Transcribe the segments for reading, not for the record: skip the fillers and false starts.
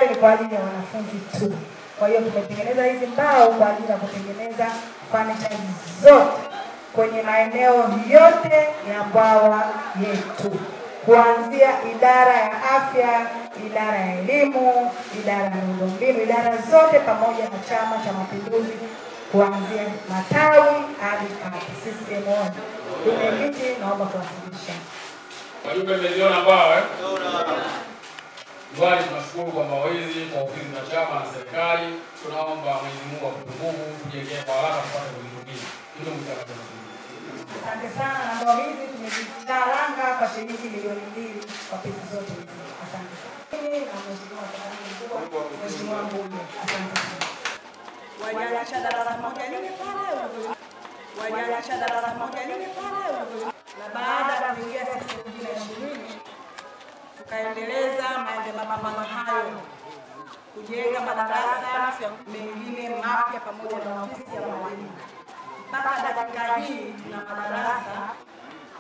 tayari ni kwa ajili ya wanafunzi tu. Kwa hiyo tumetengeneza hizi mbao kwa ajili ya kutengeneza furniture zote kwenye maeneo yote ya bwawa yetu, kuanzia idara ya afya, idara ya elimu, idara ya miundombinu, idara zote pamoja na Chama cha Mapinduzi, kuanzia matawi hadi kata. CCM oyee! Mwenyekiti, naomba kuwasilisha. Wajumbe mmeziona mbao Bwana, tunashukuru kwa mbao hizi kwa ofisi za chama na serikali. Tunaomba Mwenyezi Mungu atupe nguvu tujengee kwa haraka tupate kuzitumia. Ndio mtakatifu. Asante sana, na mbao hizi tumezitaranga kwa shilingi milioni 2 kwa pesa zote hizi. Asante sana. Na Mheshimiwa Mbunge, asante sana. Wajalisha darasa moja lile pale. Wajalisha darasa moja lile pale. Na baada ya kuingia sisi 2020 tukaendeleza mapambano hayo kujenga madarasa mengine mapya pamoja na ofisi ya mwalimu. Mpaka dakika hii tuna madarasa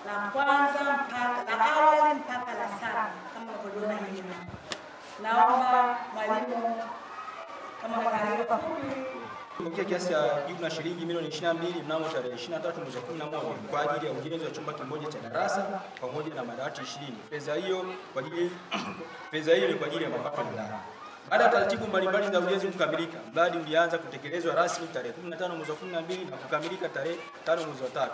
la kwanza mpaka la awali mpaka la 7 kama unavyoona hivi. Naomba mwalimu kama taarifa fupi Kupokea kiasi cha jumla ya shilingi milioni 22 mnamo tarehe 23 mwezi wa 11 kwa ajili ya ujenzi wa chumba kimoja cha darasa pamoja na madawati 20. Fedha hiyo ni kwa ajili ya mapato ya ndani. Baada ya taratibu mbalimbali za ujenzi kukamilika, mradi ulianza kutekelezwa rasmi tarehe 15 mwezi wa 12 na kukamilika tarehe 5 mwezi wa 3.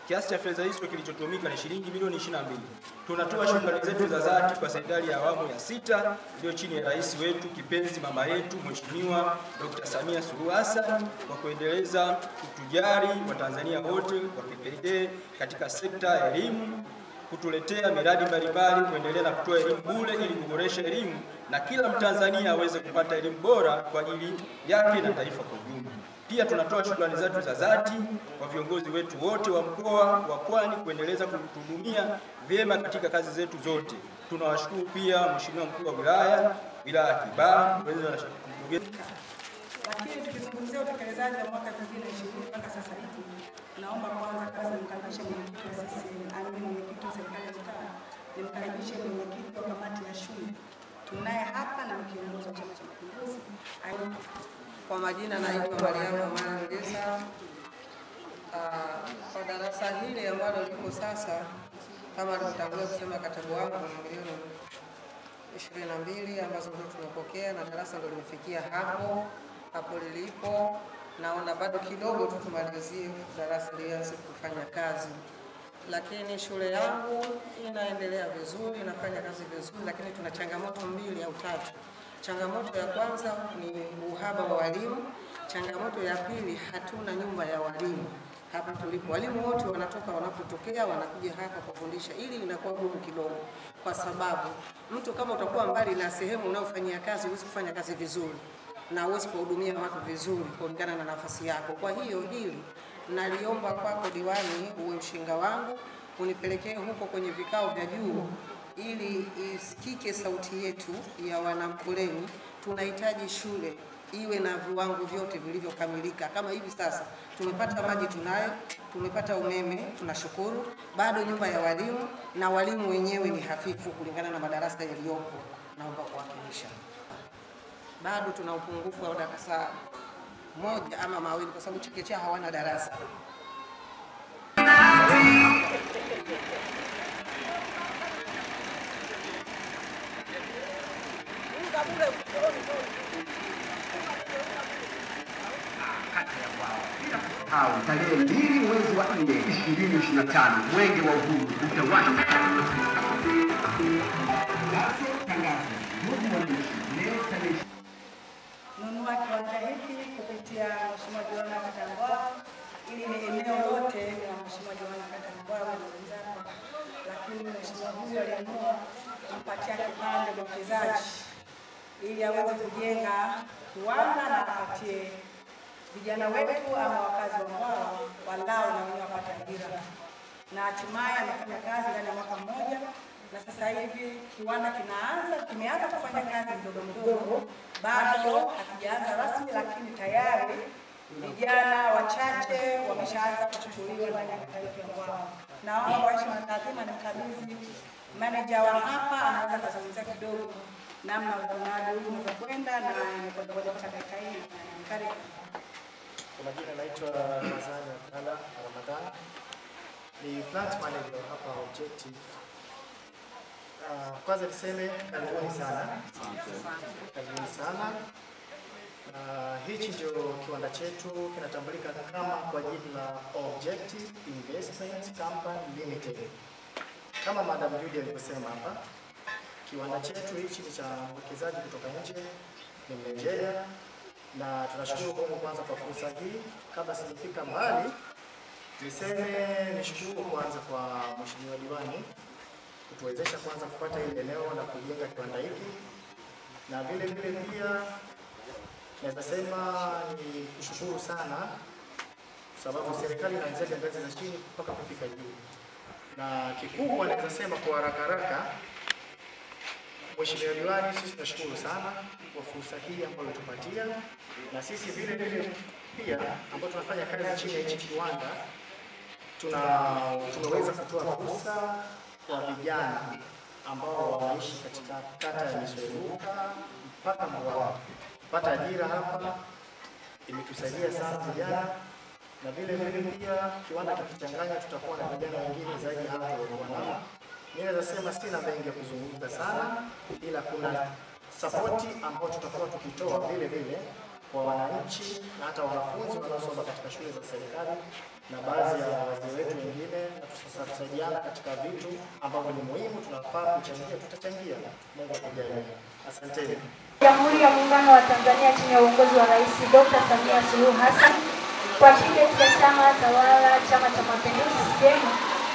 Kiasi cha fedha hizo kilichotumika ni shilingi milioni 22. Tunatoa shukrani zetu za dhati kwa serikali ya awamu ya 6 iliyo chini ya rais wetu kipenzi mama yetu Mheshimiwa Dr. Samia Suluhu Hassan kwa kuendeleza kutujali Watanzania wote kwa kipekee katika sekta ya elimu, kutuletea miradi mbalimbali, kuendelea na kutoa elimu bure ili kuboresha elimu na kila Mtanzania aweze kupata elimu bora kwa ajili yake na taifa kwa ujumla. Pia tunatoa shukrani zetu za dhati kwa viongozi wetu wote wa mkoa wa Pwani kuendeleza kutuhudumia vyema katika kazi zetu zote. Tunawashukuru pia Mheshimiwa Mkuu wa Wilaya ya Kibaha, lakini tukizungumzia utekelezaji wa mwaka 2020 mpaka sasa hivi, naomba kwanza kazi nimkaribishe mwenyekiti wa CCM, mwenyekiti wa serikali ya mtaa, nimkaribishe mwenyekiti wa kamati ya shule. Tunaye hapa na kiongozi wa Chama cha Mapinduzi. Kwa majina naitwa Mariamu Mangesa. Kwa darasa hili ambalo liko sasa, kama alivyotangulia kusema katibu wangu, milioni 22 ambazo ndio tunapokea na darasa ndio limefikia hapo lilipo. Naona bado kidogo tu tumalizie darasa lianze kufanya kazi, lakini shule yangu inaendelea vizuri, inafanya kazi vizuri, lakini tuna changamoto 2 au 3. Changamoto ya kwanza ni uhaba wa walimu. Changamoto ya pili, hatuna nyumba ya walimu hapa tulipo. Walimu wote wanatoka wanapotokea wanakuja hapa kufundisha, ili inakuwa gumu kidogo, kwa sababu mtu kama utakuwa mbali na sehemu unayofanyia kazi huwezi kufanya kazi vizuri na huwezi kuhudumia watu vizuri kulingana na nafasi yako. Kwa hiyo hili naliomba kwako diwani, uwe mshinga wangu, unipelekee huko kwenye vikao vya juu ili isikike sauti yetu ya Wanamkuleni. Tunahitaji shule iwe na viwango vyote vilivyokamilika. Kama hivi sasa tumepata maji, tunayo, tumepata umeme, tunashukuru. Bado nyumba ya walimu na walimu wenyewe ni hafifu kulingana na madarasa yaliyopo. Naomba kuwakilisha, bado tuna upungufu wa darasa 1 ama 2 kwa sababu chekechea hawana darasa. Tarehe 2 mwezi wa 4 2025, Mwenge wa Uhuru utawasha. Nunua kiwanja hiki kupitia Mheshimiwa Diwani wa Kata Mbwawa, ili ni eneo lote la Mheshimiwa Diwani wa Kata Mbwawa na wenzake, lakini Mheshimiwa huyu aliamua kumpatia kipande mwekezaji ili aweze kujenga kiwanda na apatie vijana wetu ama wakazi wa Mbwawa walao na wenyewe wapate ajira. Na hatimaye amefanya kazi ndani ya mwaka mmoja, na sasa hivi kiwanda kimeanza kufanya kazi ndogo ndogo, bado hakijaanza rasmi, lakini tayari vijana wachache wameshaanza kuchukuliwa ndani ya kata yetu ya Mbwawa. Naomba kwa heshima na taadhima nimkabidhi manager wa hapa, anaweza kuzungumzia kidogo namna mradi huu unavyokwenda na imekwenda mpaka dakika hii. Karibu. Kwa majina naitwa Razani Abdalla Ramadhani, ni plant manager hapa Objective. Kwanza niseme karibuni sana. Karibuni sana. Hichi ndio kiwanda chetu kinatambulika kama kwa jina la Objective Investment Company Limited. Kama Madam Judy alivyosema hapa, kiwanda chetu hichi ni cha uwekezaji kutoka nje, ni Nigeria, na tunashukuru kwa kwanza kwa fursa hii. Kabla sijafika mbali, nishukuru kwanza kwa Mheshimiwa Diwani kutuwezesha kwanza kupata ile eneo na kujenga kiwanda hiki, na vile vile pia naweza sema ni kushukuru sana sababu serikali inaanzia ngazi za chini mpaka kufika juu. Na kikubwa naweza sema kwa haraka, Mheshimiwa Diwani, sisi tunashukuru sana kwa fursa hii ambayo tupatia, na sisi vile vile pia ambao tunafanya kazi chini ya hichi kiwanda tunaweza kutoa fursa kwa vijana ambao wanaishi katika kata ya Misweruka mpaka Mwawa. Kupata ajira hapa imetusaidia sana vijana, na vile vile pia kiwanda kikichanganya tutakuwa na vijana wengine zaidi hapo wanao. Mimi naweza sema sina mengi ya kuzungumza sana, ila kuna support ambayo tutakuwa tukitoa vile vile kwa wananchi na hata wanafunzi wanaosoma katika shule za serikali na baadhi ya wazee wetu wengine, na tutasaidiana katika vitu ambavyo ni muhimu, tunafaa kuchangia, tutachangia. Mungu akujalie. Asanteni. Jamhuri ya Muungano wa Tanzania chini ya uongozi wa Rais Dr. Samia Suluhu Hassan kwa tiketi ya chama tawala, Chama cha Mapinduzi CCM,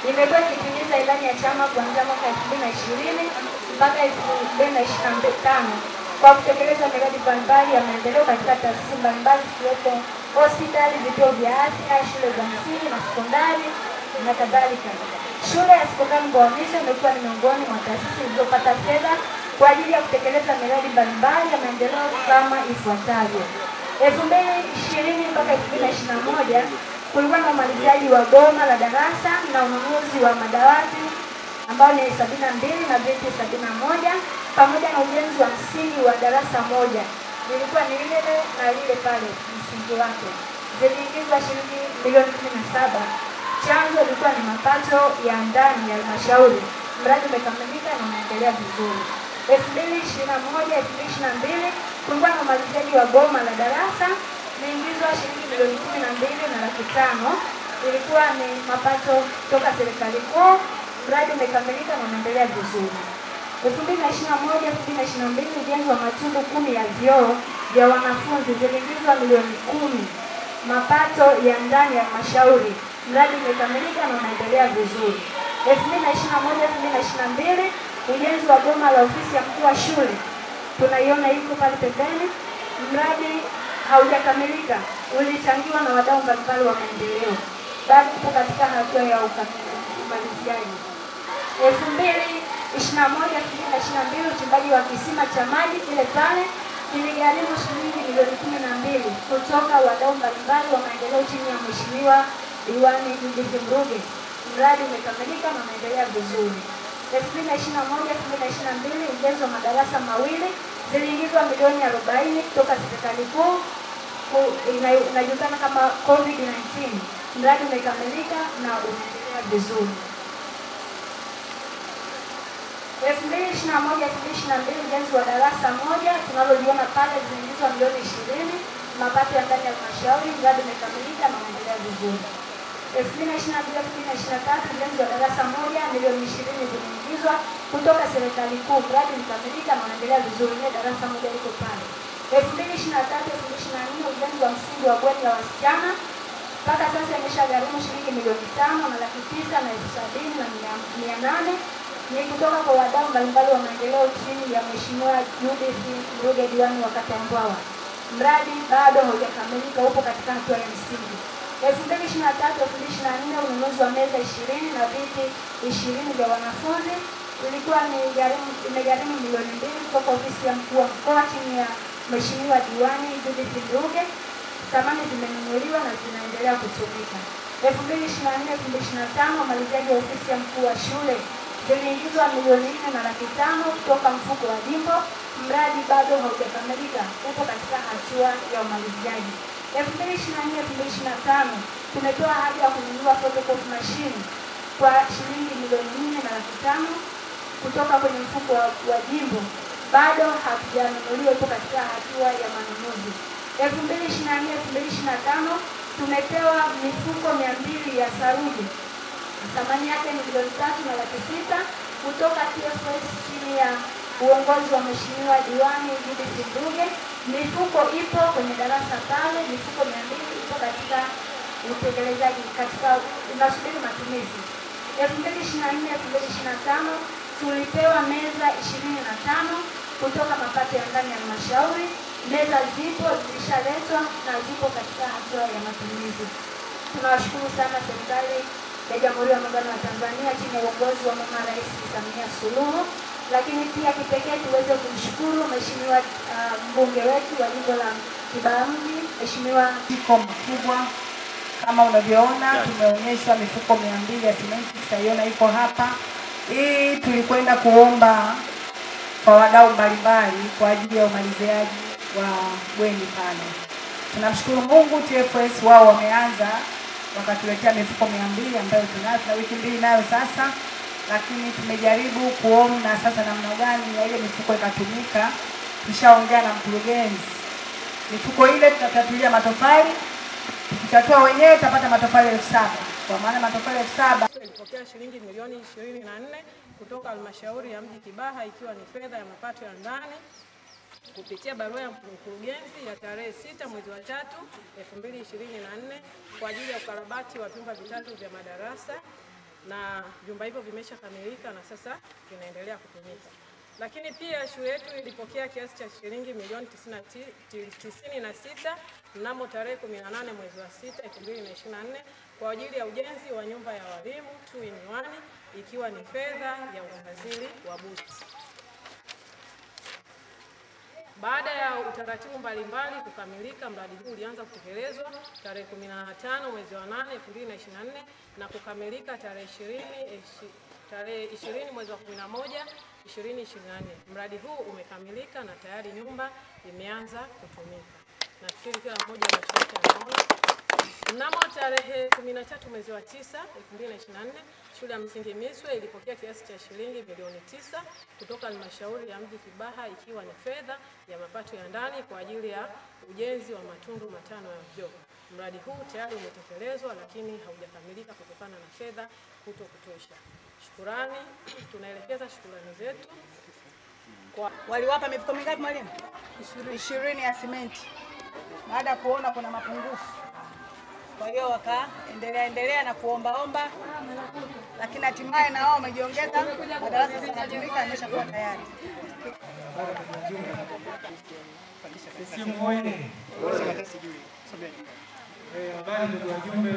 imekuwa ikitimiza ilani ya chama kuanzia mwaka 2020 mpaka 2025 kwa kutekeleza miradi mbalimbali ya maendeleo katika taasisi mbalimbali zikiwepo hospitali, vituo vya afya, shule za msingi na sekondari na kadhalika. Shule ya sekondari Mboamiso imekuwa ni miongoni mwa taasisi zilizopata fedha kwa ajili ya kutekeleza miradi mbalimbali ya maendeleo kama ifuatavyo. 2020 mpaka 2021 kulikuwa na umaliziaji wa goma la darasa na ununuzi wa madawati ambao ni 72 na viti 71 pamoja na ujenzi wa msingi wa darasa moja. Lilikuwa ni lile na lile pale msingi wake. Ziliingizwa shilingi milioni 17. Chanzo ilikuwa ni mapato ya ndani ya halmashauri. Mradi umekamilika na unaendelea vizuri. 2021-2022 kulikuwa na umaliziaji wa goma la darasa, imeingizwa shilingi milioni 12 na laki 5. Ilikuwa ni mapato kutoka serikali kuu. Mradi umekamilika na unaendelea vizuri. 2021-2022 ujenzi wa matundu 10 ya vyoo vya wanafunzi, ziliingizwa milioni 10. Mapato ya ndani ya halmashauri. Mradi umekamilika na unaendelea vizuri. 2021-2022 ujenzi wa goma la ofisi ya mkuu wa shule, tunaiona iko pale pembeni. Mradi haujakamilika, ulichangiwa na wadau mbalimbali wa maendeleo, bado upo katika hatua ya umaliziaji. 2021-2022 uchimbaji wa kisima cha maji kile pale kiligharimu shilingi milioni 12 kutoka wadau mbalimbali wa maendeleo chini ya Mheshimiwa Diwani Judith Mruge. Mradi umekamilika na unaendelea vizuri. 2021-2022 ujenzi wa madarasa mawili, ziliingizwa milioni 40 kutoka serikali kuu, inajulikana kama COVID-19. Mradi umekamilika na unaendelea vizuri. 2021-2022 ujenzi wa darasa moja tunaloliona pale, ziliingizwa milioni 20, mapato ya ndani ya halmashauri. Mradi umekamilika na unaendelea vizuri. 2022-2023 ujenzi wa darasa moja, milioni 20 ziliingizwa kutoka serikali kuu. Mradi umekamilika na unaendelea vizuri. Ile darasa moja liko pale. 2023-2024 ujenzi wa msingi wa bweni la wasichana, mpaka sasa imeshagharimu shilingi milioni 5 na laki 9 na 70,800. Ni kutoka kwa wadau mbalimbali wa maendeleo chini ya Mheshimiwa Judith Mruge, diwani wa kata ya Mbwawa. Mradi bado haujakamilika, upo katika hatua ya msingi. 2023-2024 ununuzi wa meza 20 na viti 20 vya wanafunzi, ilikuwa ni imegharimu milioni 2 kutoka ofisi ya mkuu wa mkoa chini ya Mheshimiwa Diwani Judith Mruge. Samani zimenunuliwa na zinaendelea kutumika. 2024-2025 umaliziaji wa ofisi ya mkuu wa shule, zimeingizwa milioni 4,500,000 kutoka mfuko wa jimbo. Mradi bado haujakamilika, upo katika hatua ya umaliziaji. 2024-2025 tumetoa ahadi ya kununua photocopy machine kwa shilingi milioni 4,500,000 kutoka kwenye mfuko wa jimbo, bado hatujanunuliwa, upo katika hatua ya manunuzi. 2024-2025 tumepewa mifuko 200 ya saruji, thamani yake ni milioni 3,600,000 kutoka TFS chini ya uongozi wa Mheshimiwa Diwani Judith Nduge. Mifuko ipo kwenye darasa pale, mifuko 200 ipo katika utekelezaji, katika inasubiri matumizi. 2024-2025 tulipewa meza 25 kutoka mapato ya ndani ya halmashauri. Meza zipo, zilishaletwa na zipo katika hatua ya matumizi. Tunawashukuru sana serikali ya Jamhuri ya Muungano wa Tanzania chini ya uongozi wa Mama Rais Samia Suluhu, lakini pia kipekee tuweze kumshukuru Mheshimiwa mbunge wetu wa jimbo la Kibaha Mji, Mheshimiwa Mko mkubwa kama unavyoona, tumeonyeshwa mifuko 200 ya simenti, tutaiona iko hapa. Hii tulikwenda kuomba kwa wadau mbalimbali kwa ajili ya umaliziaji wa bweni pale. Tunamshukuru Mungu, TFS wao wameanza wakatuletea mifuko 200 ambayo tunayo na wiki 2 nayo sasa, lakini tumejaribu kuona sasa namna gani ya ile mifuko ikatumika. Tushaongea na mkurugenzi, mifuko ile tutatatulia matofali, tukitatua wenyewe tutapata matofali 7,000, kwa maana matofali 7,000. Tulipokea shilingi milioni 24 kutoka halmashauri ya mji Kibaha, ikiwa ni fedha ya mapato ya ndani kupitia barua ya mkurugenzi ya tarehe 6 mwezi wa 3 2024 kwa ajili ya ukarabati wa vyumba vitatu vya madarasa, na vyumba hivyo vimeshakamilika na sasa vinaendelea kutumika. Lakini pia shule yetu ilipokea kiasi cha shilingi milioni 96 mnamo tarehe 18 mwezi wa 6 2024 kwa ajili ya ujenzi wa nyumba ya walimu 2-in-1, ikiwa ni fedha ya ufadhili wa BOOT. Baada ya utaratibu mbalimbali kukamilika, mradi huu ulianza kutekelezwa tarehe 15 mwezi wa 8 2024 na kukamilika tarehe 20 mwezi wa 11 2024. Mradi huu umekamilika na tayari nyumba imeanza kutumika. Nafikiri kila mmoja anachotaka. Mnamo tarehe 13 mwezi wa 9 2024, shule ya msingi Miswe ilipokea kiasi cha shilingi milioni 9 kutoka halmashauri ya mji Kibaha, ikiwa ni fedha ya mapato ya ndani kwa ajili ya ujenzi wa matundu 5 ya vyoo. Mradi huu tayari umetekelezwa, lakini haujakamilika kutokana na fedha kutosha. Shukrani, tunaelekeza shukrani zetu kwa waliwapa mifuko mingapi mwalimu? 20 ya simenti. Baada ya kuona kuna mapungufu, kwa hiyo wakaendelea na kuomba, lakini hatimaye na wao wamejiongeza, madarasa yanatumika, yameshakuwa tayari. Habari ndugu wajumbe,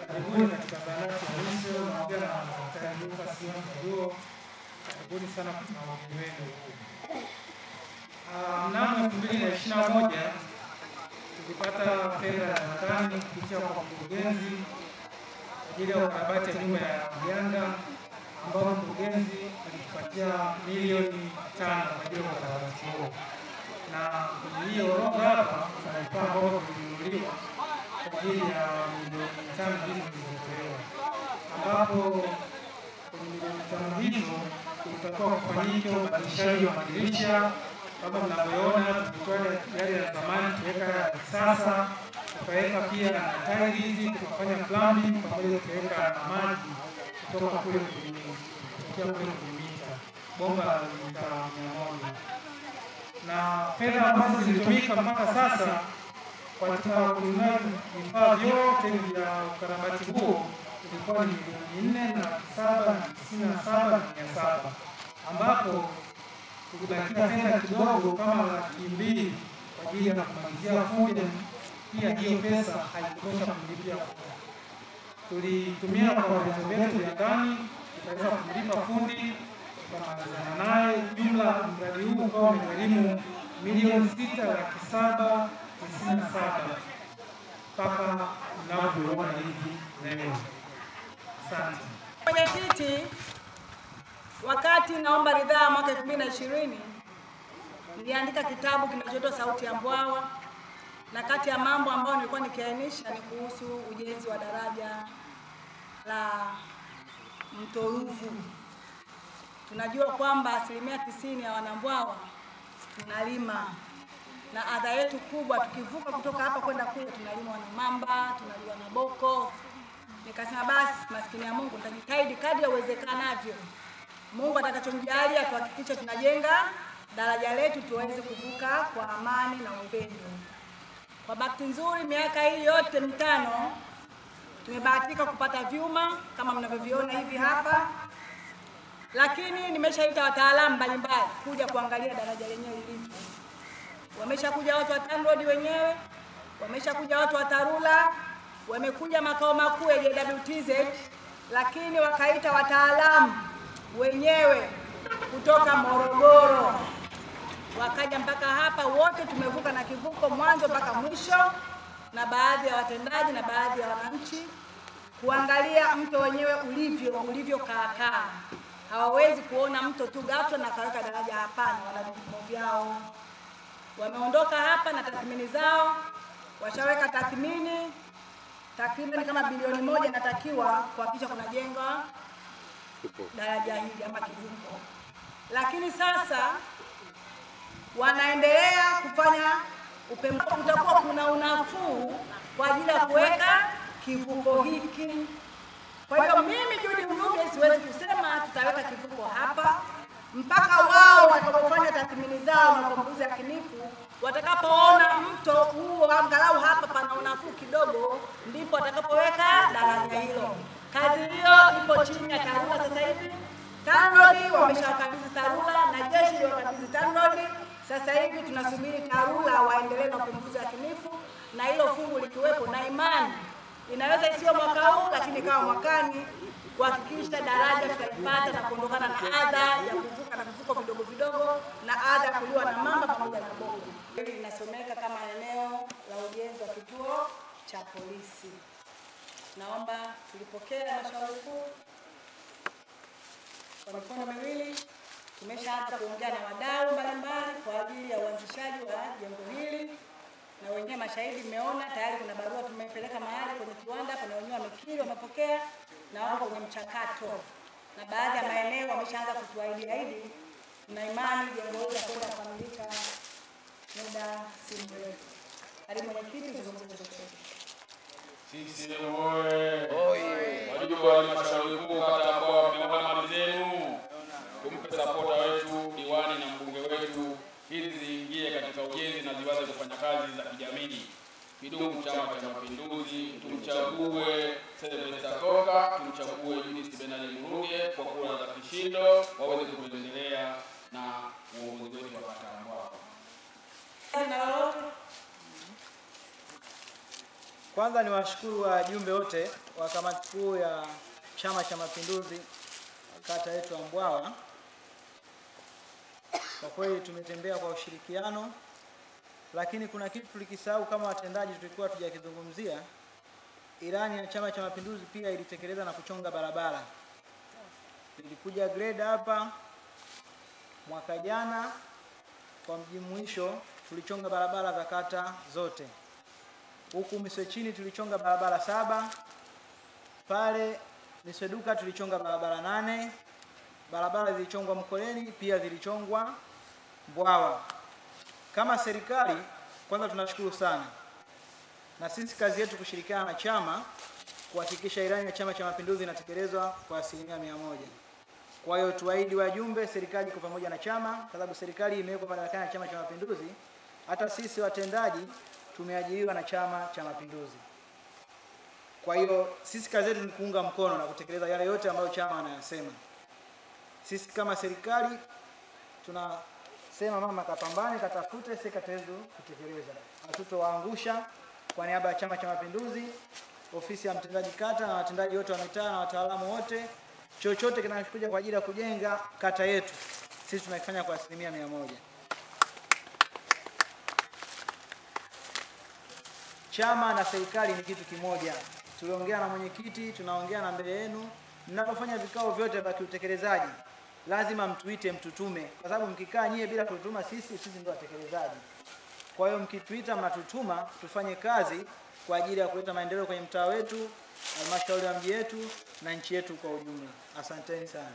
karibuni katika zahanati ya Miswe, naongea na Daktari Lucas Mduo. Karibuni sana kwa maombi wenu. Mnamo 2021 tulipata fedha ya ndani kupitia kwa mkurugenzi kwa ajili ya ukarabati ya nyumba ya Mganga, ambao mkurugenzi alitupatia milioni 5 kwa ajili ya ukarabati huo. Na kwenye hiyo orodha hapa kuna vifaa ambavyo vilinunuliwa kwa ajili ya milioni 5 hizo zilizotolewa, ambapo kwenye milioni 5 hizo kulitakiwa kufanyika ubadilishaji wa madirisha. Kama mnavyoona, tulitoa yale ya zamani tuweka ya kisasa, tukaweka pia na tiles, tukafanya plumbing pamoja, tukaweka na maji kutoka kule kwenye mita bomba la mita 100. Na fedha ambazo zilitumika mpaka sasa katika kununua vifaa vyote vya ukarabati huo ilikuwa ni milioni 4,797,700, ambapo tulibakia fedha kidogo kama 200,000 kwa ajili ya kumalizia fundi. Pia hiyo pesa haikutosha kumlipia fundi. Tulitumia kwa vyanzo vyetu vya ndani, tukaweza kumlipa fundi, tukamalizana naye. Jumla mradi huu ukawa umegharimu milioni 6,797,000 mpaka mnavyoona hivi leo. Asante. Mwenyekiti, wakati naomba ridhaa mwaka 2020 niliandika kitabu kinachoitwa Sauti ya Mbwawa, na kati ya mambo ambayo nilikuwa nikiainisha ni kuhusu ujenzi wa daraja la Mto Ruvu. Tunajua kwamba 90% ya wanambwawa tunalima, na adha yetu kubwa tukivuka kutoka hapa kwenda kule tunalima na mamba, tunaliwa na boko. Nikasema basi maskini ya Mungu nitajitahidi kadri ya uwezekanavyo, Mungu atakachonijalia tuhakikishe tunajenga daraja letu tuweze kuvuka kwa amani na upendo. Kwa bahati nzuri miaka hii yote mitano tumebahatika kupata vyuma kama mnavyoviona hivi hapa, lakini nimeshaita wataalamu mbalimbali kuja kuangalia daraja lenyewe lilivyo. Wameshakuja watu wa TANROADS wenyewe, wameshakuja watu wa TARURA, wamekuja makao makuu ya JWTZ, lakini wakaita wataalamu wenyewe kutoka Morogoro. Wakaja mpaka hapa, wote tumevuka na kivuko mwanzo mpaka mwisho, na baadhi ya watendaji na baadhi ya wananchi kuangalia mto wenyewe ulivyo kaakaa. Hawawezi kuona mto tu ghafla na kaweka daraja, hapana, wana vipimo vyao. Wameondoka hapa na tathmini zao, washaweka tathmini takriban kama bilioni 1 inatakiwa kuhakikisha kunajengwa daraja hili ama kivuko. Lakini sasa wanaendelea kufanya upembuzi, kutakuwa kuna unafuu kwa ajili ya kuweka kivuko hiki. Kwa hiyo mimi Judy Mruge siwezi kusema tutaweka kivuko hapa mpaka wao watakapofanya tathmini zao na upembuzi yakinifu, watakapoona mto huo angalau hapa pana unafuu kidogo, ndipo watakapoweka daraja hilo. Kazi hiyo ipo chini ya TARURA sasa hivi. TANROADS wameshawakabidhi TARURA na jeshi liwakabidhi TANROADS. Sasa hivi tunasubiri TARURA waendelee na upembuzi yakinifu, na hilo fungu likiwepo, na imani inaweza isiyo mwaka huu lakini kama mwakani, kuhakikisha daraja tutaipata na kuondokana na adha ya kuvuka na vivuko vidogo vidogo na adha ya kuliwa na mamba pamoja na boko. Hili linasomeka kama eneo la ujenzi wa kituo cha polisi. Naomba tulipokea halmashauri kuu kwa mikono miwili. Tumeshaanza kuongea na wadau mbalimbali kwa ajili ya uanzishaji wa jengo hili, na wenyewe mashahidi mmeona tayari kuna barua tumepeleka mahali kwenye kiwanda, kuna wenyewe wamekiri, wamepokea na wako kwenye mchakato, na baadhi ya maeneo wameshaanza kutuahidi. Tuna imani jengo hili litakwenda kukamilika muda si mrefu. Karibu mwenyekiti, tuzungumze chochote. Sisi oye! Wajumbe wa halmashauri kuu kata ambao mmeona mali zenu, tumpe sapota wetu diwani na mbunge wetu ili ziingie katika ujenzi na ziwaze kufanya kazi za kijamii. Kidumu Chama cha Mapinduzi! Tumchague Sylvester Koka, tumchague Judith Bernard Mruge kwa kura za kishindo, waweze kuendelea na uongozi wetu wa kata ambao. Kwanza ni washukuru wajumbe wote wa kamati kuu ya Chama cha Mapinduzi kata yetu ya Mbwawa. Kwa kweli tumetembea kwa ushirikiano, lakini kuna kitu tulikisahau kama watendaji, tulikuwa tujakizungumzia. Ilani ya Chama cha Mapinduzi pia ilitekeleza na kuchonga barabara. Ilikuja grade hapa mwaka jana kwa mjumuisho, tulichonga barabara za kata zote. Huku Miswechini tulichonga barabara 7, pale Misweduka tulichonga barabara 8, barabara zilichongwa Mkoleni pia zilichongwa Mbwawa. Kama serikali, kwanza tunashukuru sana, na sisi kazi yetu kushirikiana na chama kuhakikisha ilani ya Chama cha Mapinduzi inatekelezwa kwa 100%. Kwa hiyo tuahidi wajumbe, serikali kwa pamoja na chama, kwa sababu serikali imewekwa madarakani na Chama cha Mapinduzi. Hata sisi watendaji tumeajiriwa na Chama cha Mapinduzi. Kwa hiyo sisi kazi yetu ni kuunga mkono na kutekeleza yale yote ambayo chama anayasema. Sisi kama serikali tunasema mama kapambane, katafute, sisi katawezo kutekeleza. Hatutowaangusha. Kwa niaba ya Chama cha Mapinduzi, ofisi ya mtendaji kata na watendaji wote wa mitaa na wataalamu wote, chochote kinachokuja kwa ajili ya kujenga kata yetu, sisi tunakifanya kwa 100%. Chama na serikali ni kitu kimoja. Tuliongea na mwenyekiti, tunaongea na mbele yenu. Mnapofanya vikao vyote vya kiutekelezaji, lazima mtuite, mtutume, kwa sababu mkikaa nyie bila kututuma sisi ndio watekelezaji. Kwa hiyo mkituita, mnatutuma tufanye kazi kwa ajili ya kuleta maendeleo kwenye mtaa wetu, halmashauri ya mji wetu na nchi yetu kwa ujumla. Asanteni sana.